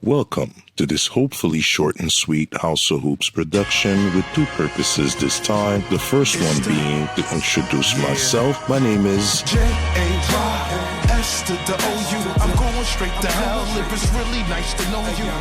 Welcome to this hopefully short and sweet House of Hoops production with two purposes this time. The first one being to introduce myself. My name is J-A-Y-S to the O-U. I'm going straight to hell if it's really nice to know you.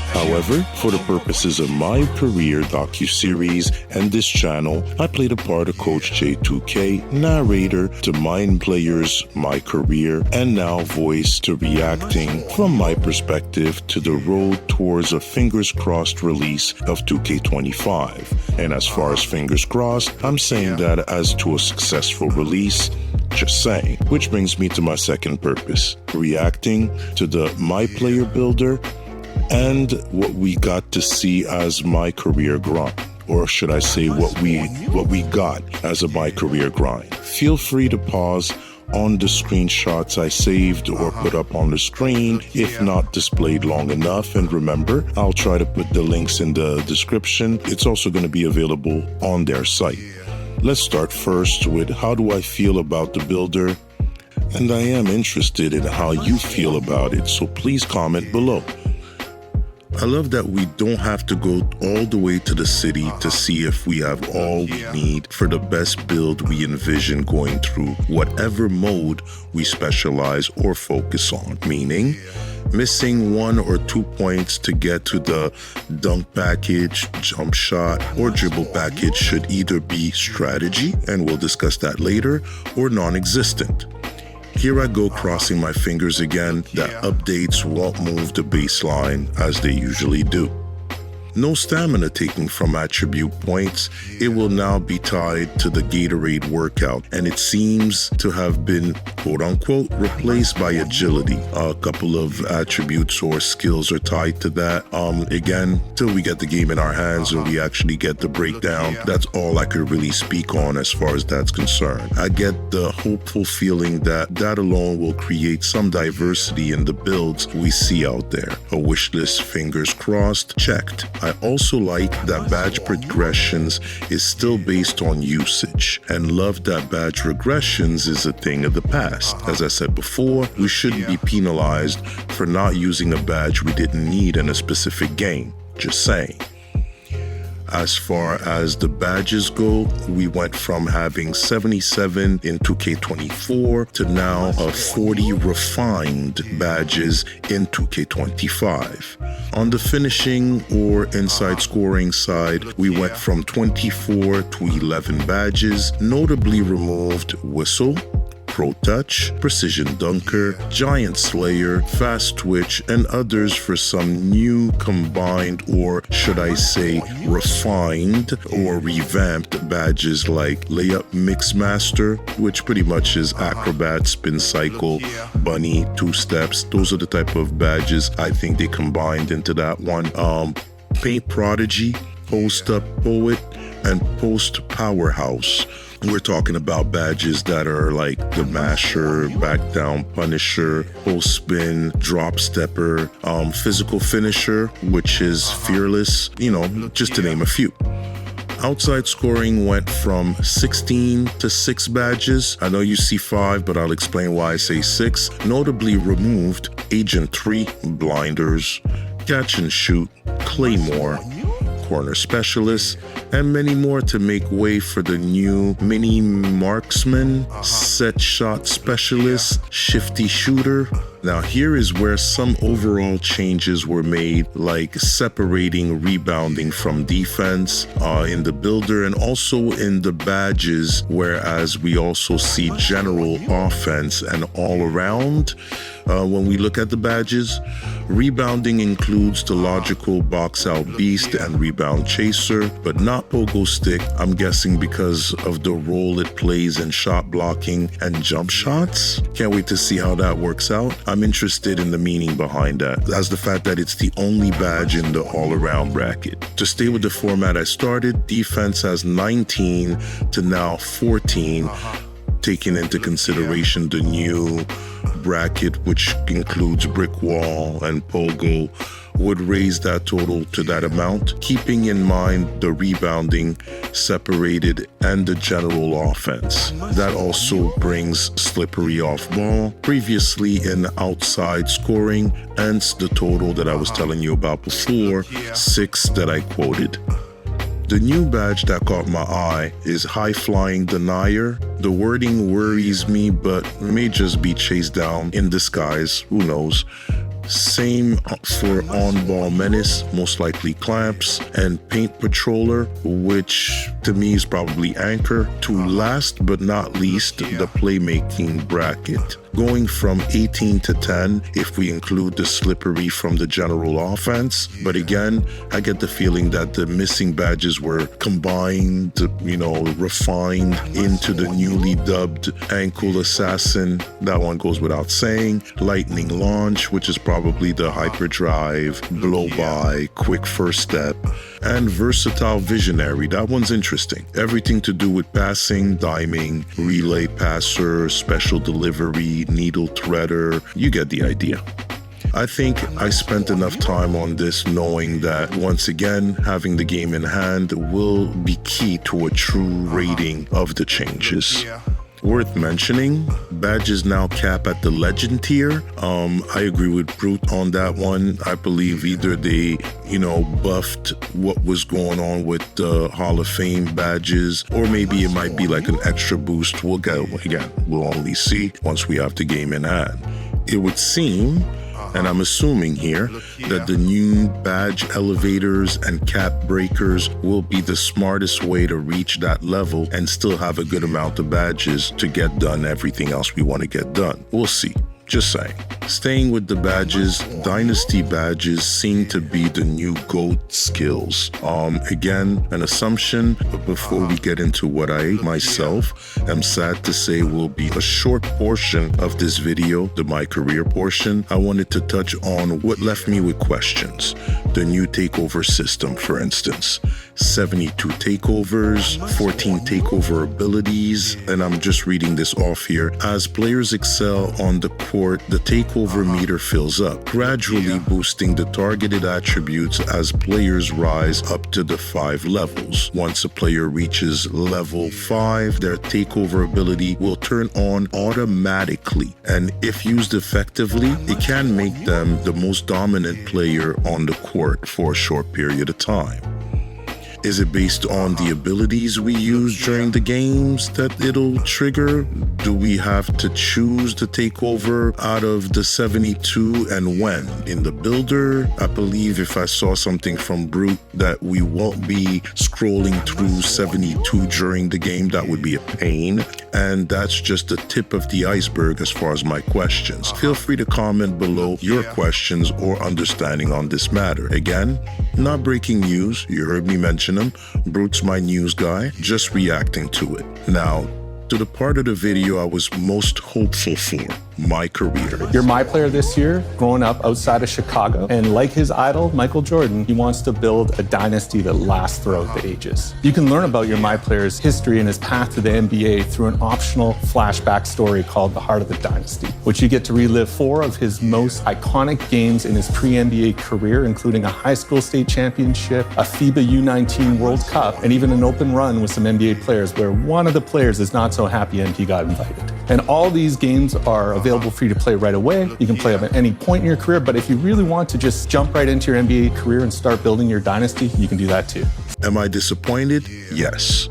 However, for the purposes of my career docuseries and this channel, I played a part of Coach J2K, narrator to MyPlayer MyCareer, and now voice to reacting from my perspective to the road towards a fingers crossed release of 2K25. And as far as fingers crossed, I'm saying that as to a successful release. Just saying. Which brings me to my second purpose, reacting to the MyPlayer builder and what we got to see as MyCareer grind, or should I say what we got as a MyCareer grind. Feel free to pause on the screenshots I saved or put up on the screen if not displayed long enough, and remember, I'll try to put the links in the description. It's also going to be available on their site. Let's start first with how do I feel about the builder, and I am interested in how you feel about it, so please comment below. I love that we don't have to go all the way to the city to see if we have all we need for the best build we envision going through whatever mode we specialize or focus on, meaning missing 1 or 2 points to get to the dunk package, jump shot, or dribble package should either be strategy, and we'll discuss that later, or non-existent. Here I go crossing my fingers again that updates won't move the baseline as they usually do. No stamina taking from attribute points. It will now be tied to the Gatorade workout, and it seems to have been quote-unquote replaced by agility. A couple of attributes or skills are tied to that. Again, till we get the game in our hands and we actually get the breakdown, that's all I could really speak on as far as that's concerned. I get the hopeful feeling that that alone will create some diversity in the builds we see out there. A wish list, fingers crossed, checked. I also like that badge progressions is still based on usage, and love that badge regressions is a thing of the past. As I said before, we shouldn't be penalized for not using a badge we didn't need in a specific game. Just saying. As far as the badges go, we went from having 77 in 2K24 to now 40 refined badges in 2K25. On the finishing or inside scoring side, we went from 24 to 11 badges, notably removed Whistle, Pro Touch, Precision Dunker, Giant Slayer, Fast Twitch, and others for some new combined, or should I say refined or revamped badges like Layup Mixmaster, which pretty much is Acrobat, Spin Cycle, Bunny, 2 Steps. Those are the type of badges I think they combined into that one. Paint Prodigy, Post Up Poet, and Post Powerhouse. We're talking about badges that are like the Masher, Back Down Punisher, Post Spin, Drop Stepper, Physical Finisher, which is Fearless, just to name a few. Outside scoring went from 16 to 6 badges. I know you see 5, but I'll explain why I say 6. Notably removed Agent 3, Blinders, Catch and Shoot, Claymore, Corner Specialist, and many more to make way for the new Mini Marksman, Set Shot Specialist, Shifty Shooter. Now here is where some overall changes were made, like separating rebounding from defense in the builder and also in the badges, whereas we also see general offense and all around. When we look at the badges, rebounding includes the logical box out beast and rebound chaser, but not pogo stick, I'm guessing because of the role it plays in shot blocking and jump shots. Can't wait to see how that works out. I'm interested in the meaning behind that, as the fact that it's the only badge in the all-around bracket. To stay with the format I started, defense has 19 to now 14, taking into consideration the new bracket, which includes brick wall and pogo, would raise that total to that amount, keeping in mind the rebounding, separated, and the general offense. That also brings slippery off ball, previously in outside scoring, hence the total that I was telling you about before, 6 that I quoted. The new badge that caught my eye is High Flying Denier. The wording worries me, but may just be chased down in disguise, who knows. Same for On-Ball Menace, most likely Clamps, and Paint Patroller, which to me is probably Anchor. To last but not least, the playmaking bracket. Going from 18 to 10 if we include the slippery from the general offense. But again, I get the feeling that the missing badges were combined, refined into the newly dubbed Ankle Assassin. That one goes without saying. Lightning Launch, which is probably the Hyperdrive, Blow By, Quick First Step, and Versatile Visionary. That one's interesting. Everything to do with passing, diming, relay passer, special delivery, needle threader. You get the idea. I think I spent enough time on this knowing that, once again, having the game in hand will be key to a true rating of the changes. Worth mentioning, badges now cap at the legend tier. I agree with Brute on that one. I believe either they, buffed what was going on with the Hall of Fame badges, or maybe it might be like an extra boost. We'll only see once we have the game in hand. It would seem, and I'm assuming here, that the new badge elevators and cap breakers will be the smartest way to reach that level and still have a good amount of badges to get done everything else we want to get done. We'll see. Just saying. Staying with the badges, Dynasty badges seem to be the new GOAT skills. Again, an assumption, but before we get into what I myself am sad to say will be a short portion of this video, the My Career portion, I wanted to touch on what left me with questions. The new takeover system, for instance. 72 takeovers, 14 takeover abilities, and I'm just reading this off here. As players excel on the court, the takeover meter fills up, gradually boosting the targeted attributes as players rise up to the 5 levels. Once a player reaches level 5, their takeover ability will turn on automatically, and if used effectively, it can make them the most dominant player on the court for a short period of time. Is it based on the abilities we use during the games that it'll trigger? Do we have to choose the takeover out of the 72 and when? In the builder, I believe if I saw something from Brute that we won't be scrolling through 72 during the game, that would be a pain. And that's just the tip of the iceberg as far as my questions. Feel free to comment below your questions or understanding on this matter. Again, not breaking news, you heard me mention them. Brute's my news guy, just reacting to it. Now, to the part of the video I was most hopeful for, my career. You're my player this year, growing up outside of Chicago, and like his idol, Michael Jordan, he wants to build a dynasty that lasts throughout the ages. You can learn about your my player's history and his path to the NBA through an optional flashback story called The Heart of the Dynasty, which you get to relive 4 of his most iconic games in his pre-NBA career, including a high school state championship, a FIBA U19 World Cup, and even an open run with some NBA players where one of the players is not so happy and he got invited. And all these games are available for you to play right away. You can play them at any point in your career, but if you really want to just jump right into your NBA career and start building your dynasty, you can do that too. Am I disappointed? Yes.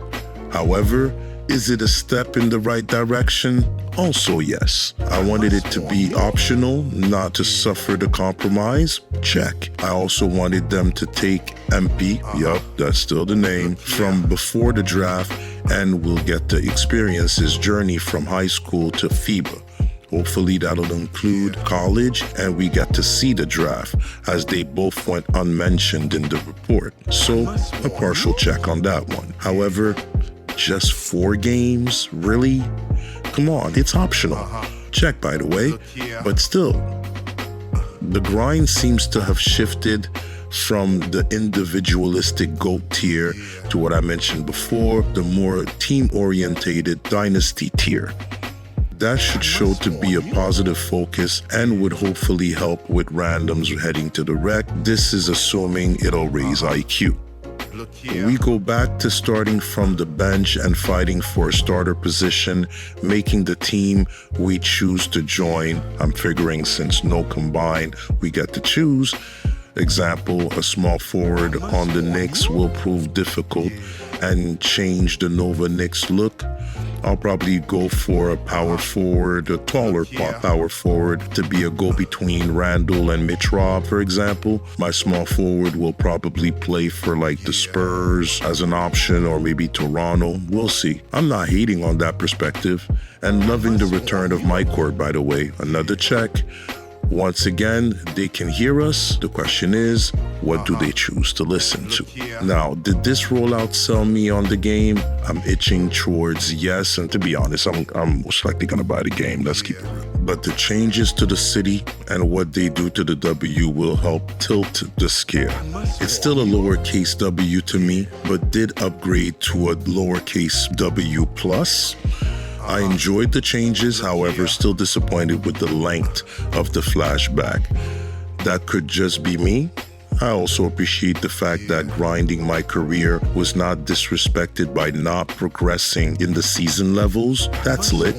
However, is it a step in the right direction? Also yes. I wanted it to be optional, not to suffer the compromise. Check. I also wanted them to take MP, yup, that's still the name, from before the draft, and we'll get to experience his journey from high school to FIBA. Hopefully that'll include college and we get to see the draft, as they both went unmentioned in the report. So a partial check on that one. However, just 4 games? Really? Come on, it's optional. Check, by the way. But still, the grind seems to have shifted from the individualistic GOAT tier to what I mentioned before, the more team-orientated dynasty tier. That should show to be a positive focus and would hopefully help with randoms heading to the rec. This is assuming it'll raise IQ. We go back to starting from the bench and fighting for a starter position, making the team we choose to join. I'm figuring since no combine, we get to choose. Example, a small forward on the Knicks will prove difficult and change the Nova Knicks look. I'll probably go for a power forward, a taller power forward to be a go-between Randall and Mitch Rob, for example. My small forward will probably play for like the Spurs as an option or maybe Toronto. We'll see. I'm not hating on that perspective and loving the return of MyCareer, by the way. Another check. Once again, they can hear us. The question is, what do they choose to listen to? Now, did this rollout sell me on the game? I'm itching towards yes, and to be honest, I'm most likely gonna buy the game. Let's keep it real. But the changes to the city and what they do to the W will help tilt the scale. It's still a lowercase W to me, but did upgrade to a lowercase W plus. I enjoyed the changes, however, still disappointed with the length of the flashback. That could just be me. I also appreciate the fact that grinding my career was not disrespected by not progressing in the season levels. That's lit.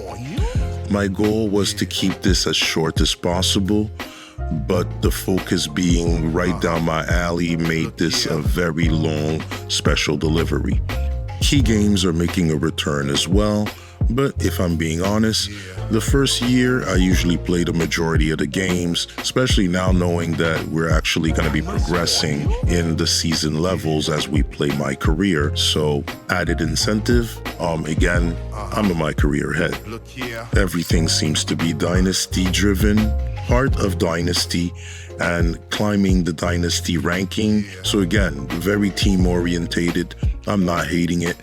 My goal was to keep this as short as possible, but the focus being right down my alley made this a very long special delivery. Key games are making a return as well. But if I'm being honest, the first year I usually play the majority of the games, especially now knowing that we're actually going to be progressing in the season levels as we play my career. So added incentive. Again, I'm a my career head. Everything seems to be dynasty driven, heart of dynasty, and climbing the dynasty ranking. So again, very team orientated. I'm not hating it.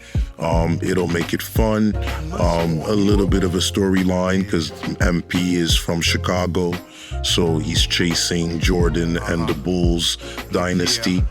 It'll make it fun. A little bit of a storyline because MP is from Chicago, so he's chasing Jordan and the Bulls dynasty.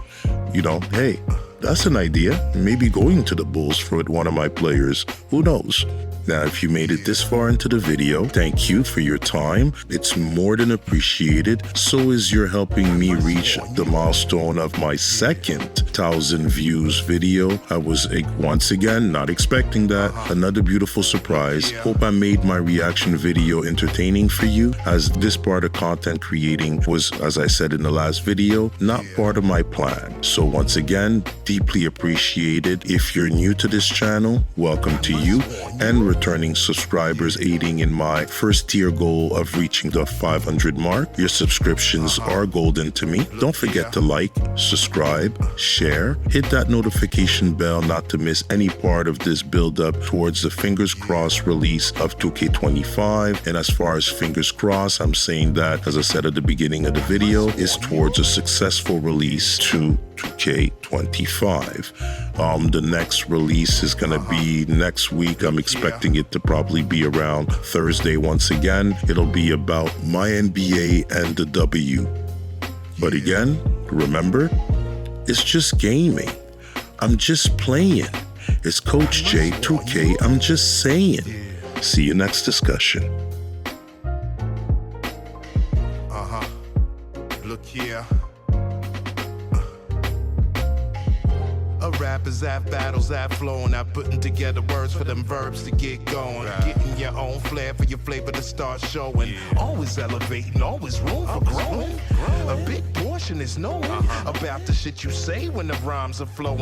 You know, hey, that's an idea. Maybe going to the Bulls for one of my players. Who knows? Now, if you made it this far into the video, thank you for your time. It's more than appreciated. So is your helping me reach the milestone of my second 1,000 views video. I was, once again, not expecting that. Another beautiful surprise. Hope I made my reaction video entertaining for you, as this part of content creating was, as I said in the last video, not part of my plan. So once again, deeply appreciated. If you're new to this channel, welcome to you, and returning subscribers aiding in my first tier goal of reaching the 500 mark. Your subscriptions are golden to me. Don't forget to like, subscribe, share, hit that notification bell not to miss any part of this build up towards the fingers crossed release of 2K25. And as far as fingers crossed, I'm saying that, as I said at the beginning of the video, is towards a successful release to 2K25. The next release is going to be next week. I'm expecting it to probably be around Thursday once again. It'll be about my NBA and the W. But again, remember, it's just gaming. I'm just playing. It's Coach J, 2K. I'm just saying. See you next discussion. Look here. Rappers have battles, have flowing, have putting together words for them verbs to get going. Getting your own flair for your flavor to start showing. Always elevating, always room for growing. A big portion is known about the shit you say when the rhymes are flowing.